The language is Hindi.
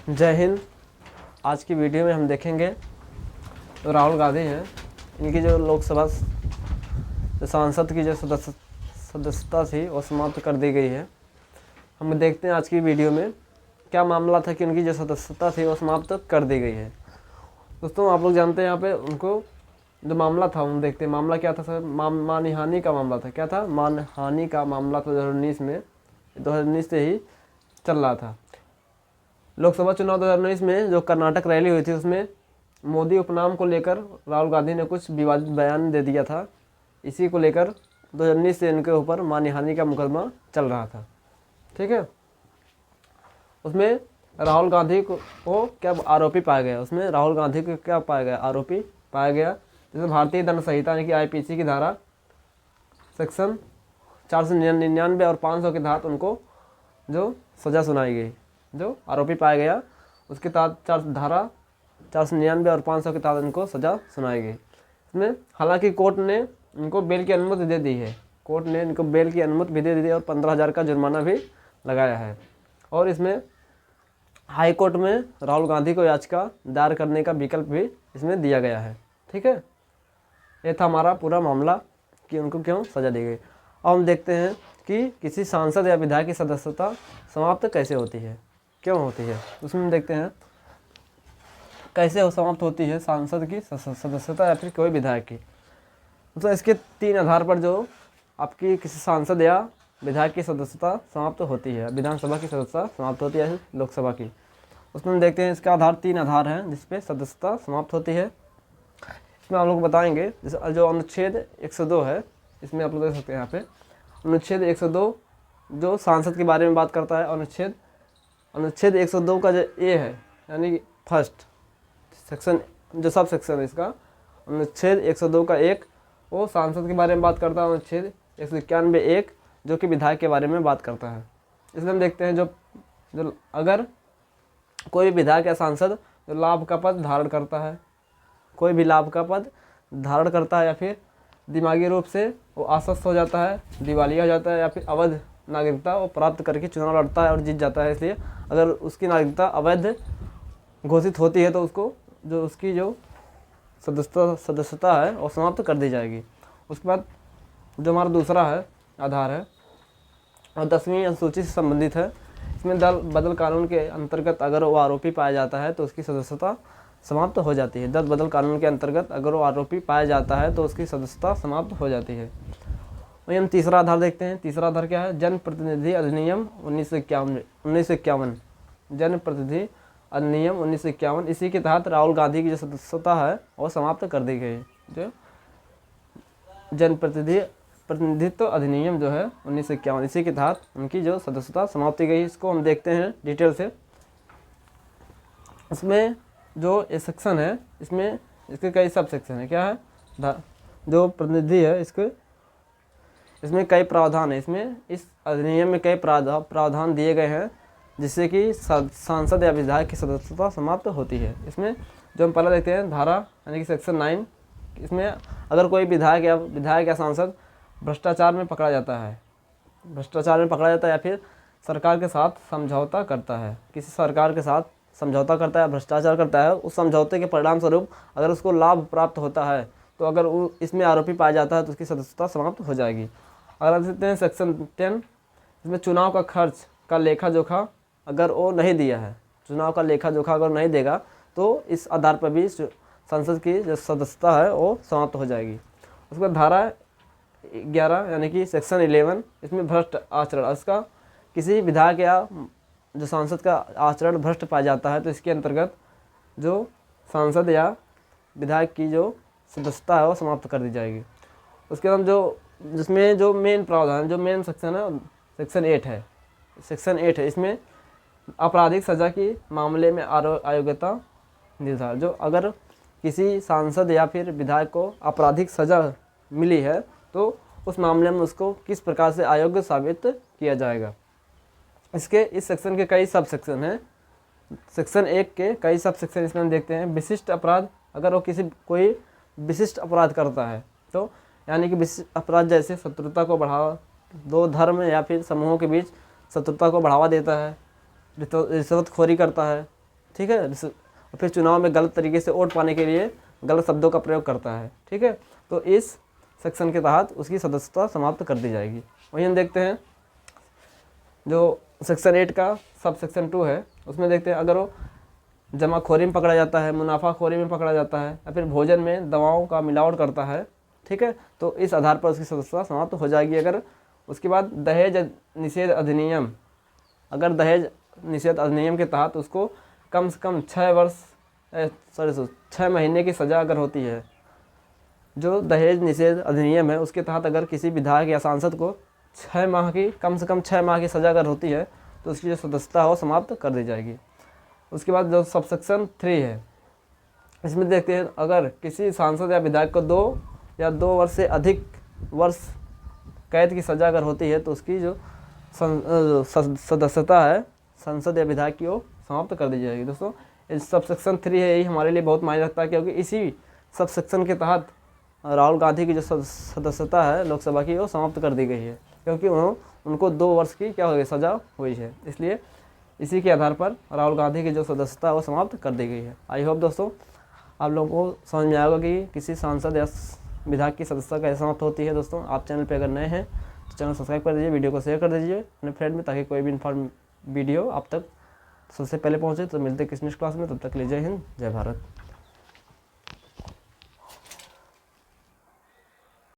जय हिंद। आज की वीडियो में हम देखेंगे तो राहुल गांधी हैं, इनकी जो लोकसभा सांसद की जो सदस्यता थी वो समाप्त कर दी गई है। हम देखते हैं आज की वीडियो में क्या मामला था कि उनकी जो सदस्यता थी वो समाप्त कर दी गई है। दोस्तों, आप लोग जानते हैं यहाँ पे उनको जो मामला था हम देखते हैं। मामला क्या था सर? मानहानि का मामला था। क्या था? मानहानि का मामला था। 2019 से ही चल रहा था। लोकसभा चुनाव 2019 में जो कर्नाटक रैली हुई थी उसमें मोदी उपनाम को लेकर राहुल गांधी ने कुछ विवादित बयान दे दिया था। इसी को लेकर 2019 से इनके ऊपर मानहानि का मुकदमा चल रहा था। ठीक है। उसमें राहुल गांधी को क्या आरोपी पाया गया? उसमें राहुल गांधी को क्या पाया गया? आरोपी पाया गया। जैसे भारतीय दंड संहिता यानी कि आईपीसी की धारा सेक्शन 499 और 500 के तहत उनको जो सज़ा सुनाई गई, जो आरोपी पाया गया उसके तहत धारा 499 और 500 के तहत इनको सज़ा सुनाई गई। इसमें हालांकि कोर्ट ने इनको बेल की अनुमति दे दी है। कोर्ट ने इनको बेल की अनुमति भी दे दी और 15,000 का जुर्माना भी लगाया है। और इसमें हाई कोर्ट में राहुल गांधी को याचिका दायर करने का विकल्प भी इसमें दिया गया है। ठीक है। ये था हमारा पूरा मामला कि उनको क्यों सज़ा दी गई। अब हम देखते हैं कि किसी सांसद या विधायक की सदस्यता समाप्त कैसे होती है, क्यों होती है। उसमें देखते हैं कैसे समाप्त होती है सांसद की सदस्यता या फिर कोई विधायक की। तो इसके 3 आधार पर जो आपकी किसी सांसद या विधायक की सदस्यता समाप्त होती है। विधानसभा की सदस्यता समाप्त होती है, लोकसभा की। उसमें हम देखते हैं इसका आधार 3 आधार हैं जिसपे सदस्यता समाप्त होती है। इसमें आप लोग बताएंगे जैसे जो अनुच्छेद 102 है, इसमें आप लोग देख सकते हैं यहाँ पे अनुच्छेद 102 जो सांसद के बारे में बात करता है। अनुच्छेद 102 का जो ए है यानी कि फर्स्ट सेक्शन, जो सब सेक्शन है इसका, अनुच्छेद 102 का 1 वो सांसद के बारे में बात करता है। अनुच्छेद 191(1) जो कि विधायक के बारे में बात करता है। इसलिए हम देखते हैं जो अगर कोई भी विधायक या सांसद जो लाभ का पद धारण करता है, कोई भी लाभ का पद धारण करता है या फिर दिमागी रूप से वो अस्वस्थ हो जाता है, दिवालिया हो जाता है या फिर अवैध नागरिकता वो प्राप्त करके चुनाव लड़ता है और जीत जाता है। इसलिए अगर उसकी नागरिकता अवैध घोषित होती है तो उसको जो उसकी जो सदस्यता है वो समाप्त कर दी जाएगी। उसके बाद जो हमारा दूसरा है आधार है और 10वीं अनुसूची से संबंधित है। इसमें दल बदल कानून के अंतर्गत अगर वो आरोपी पाया जाता है तो उसकी सदस्यता समाप्त हो जाती है। दल बदल कानून के अंतर्गत अगर वो आरोपी पाया जाता है तो उसकी सदस्यता समाप्त हो जाती है। वही हम तीसरा आधार देखते हैं। तीसरा आधार क्या है? जनप्रतिनिधि अधिनियम 1951। जनप्रतिनिधि अधिनियम 1951, इसी के तहत राहुल गांधी की जो सदस्यता है वो समाप्त कर दी गई। जो प्रतिनिधित्व अधिनियम जो है 1951, इसी के तहत उनकी जो सदस्यता समाप्त की गई। इसको हम देखते हैं डिटेल से। इसमें जो ये सेक्शन है इसमें इसके कई सब सेक्शन है। क्या है? जो प्रतिनिधि है इसमें कई प्रावधान है। इसमें इस अधिनियम में कई प्रावधान दिए गए हैं जिससे कि सांसद या विधायक की सदस्यता समाप्त होती है। इसमें जो हम पहले देखते हैं धारा यानी कि सेक्शन 9, इसमें अगर कोई विधायक या सांसद भ्रष्टाचार में पकड़ा जाता है, या फिर सरकार के साथ समझौता करता है, किसी सरकार के साथ समझौता करता है, भ्रष्टाचार करता है, उस समझौते के परिणाम स्वरूप अगर उसको लाभ प्राप्त होता है तो अगर वो इसमें आरोपी पाया जाता है तो उसकी सदस्यता समाप्त हो जाएगी। अगर आप देखते हैं सेक्शन 10, इसमें चुनाव का खर्च का लेखा जोखा अगर वो नहीं दिया है, चुनाव का लेखा जोखा अगर नहीं देगा तो इस आधार पर भी संसद की जो सदस्यता है वो समाप्त हो जाएगी। उसके बाद धारा 11 यानी कि सेक्शन 11, इसमें भ्रष्ट आचरण, इसका किसी विधायक या जो सांसद का आचरण भ्रष्ट पाया जाता है तो इसके अंतर्गत जो सांसद या विधायक की जो सदस्यता है वो समाप्त कर दी जाएगी। उसके बाद जिसमें जो मेन प्रावधान, जो मेन सेक्शन है सेक्शन 8 है। सेक्शन 8 है, इसमें आपराधिक सज़ा की मामले में अयोग्यता निर्धारण। जो अगर किसी सांसद या फिर विधायक को आपराधिक सज़ा मिली है तो उस मामले में उसको किस प्रकार से अयोग्य साबित किया जाएगा। इस सेक्शन के कई सब सेक्शन हैं। सेक्शन 1 के कई सब सेक्शन इसमें हम देखते हैं। विशिष्ट अपराध, अगर वो कोई विशिष्ट अपराध करता है तो यानी कि विशिष्ट अपराध जैसे शत्रुता को बढ़ावा, 2 धर्म या फिर समूहों के बीच शत्रुता को बढ़ावा देता है, रिश्वतखोरी करता है, ठीक है। और फिर चुनाव में गलत तरीके से वोट पाने के लिए गलत शब्दों का प्रयोग करता है, ठीक है। तो इस सेक्शन के तहत उसकी सदस्यता समाप्त कर दी जाएगी। वहीं हम देखते हैं जो सेक्शन 8 का सब सेक्शन 2 है, उसमें देखते हैं अगर वो जमाखोरी में पकड़ा जाता है, मुनाफाखोरी में पकड़ा जाता है या फिर भोजन में दवाओं का मिलावट करता है, ठीक है, तो इस आधार पर उसकी सदस्यता समाप्त हो जाएगी। अगर उसके बाद दहेज निषेध अधिनियम, अगर दहेज निषेध अधिनियम के तहत उसको कम से कम 6 महीने की सज़ा अगर होती है, जो दहेज निषेध अधिनियम है उसके तहत अगर किसी विधायक या सांसद को 6 माह की, कम से कम 6 माह की सज़ा अगर होती है तो उसकी जो सदस्यता है वो समाप्त कर दी जाएगी। उसके बाद जो सबसेक्शन 3 है, इसमें देखते हैं अगर किसी सांसद या विधायक को 2 या 2 वर्ष से अधिक वर्ष कैद की सज़ा अगर होती है तो उसकी जो सदस्यता है संसद या विधायक की वो समाप्त कर दी जाएगी। दोस्तों इस सबसेक्शन 3 है, यही हमारे लिए बहुत मायने रखता है, क्योंकि इसी सबसेक्शन के तहत राहुल गांधी की जो सदस्यता है लोकसभा की वो समाप्त कर दी गई है, क्योंकि उनको 2 वर्ष की क्या हो गई, सज़ा हुई है। इसलिए इसी के आधार पर राहुल गांधी की जो सदस्यता है वो समाप्त कर दी गई है। आई होप दोस्तों आप लोगों को समझ में आएगा कि किसी सांसद या विधायक की सदस्यता कैसे समाप्त होती है। दोस्तों आप चैनल पे अगर नए हैं तो चैनल सब्सक्राइब कर दीजिए, वीडियो को शेयर कर दीजिए अपने फ्रेंड में, ताकि कोई भी वीडियो आप तक सबसे पहले पहुँचे। तो मिलते हैं किसी नेक्स्ट क्लास में, तब तक ले जय हिंद, जय भारत।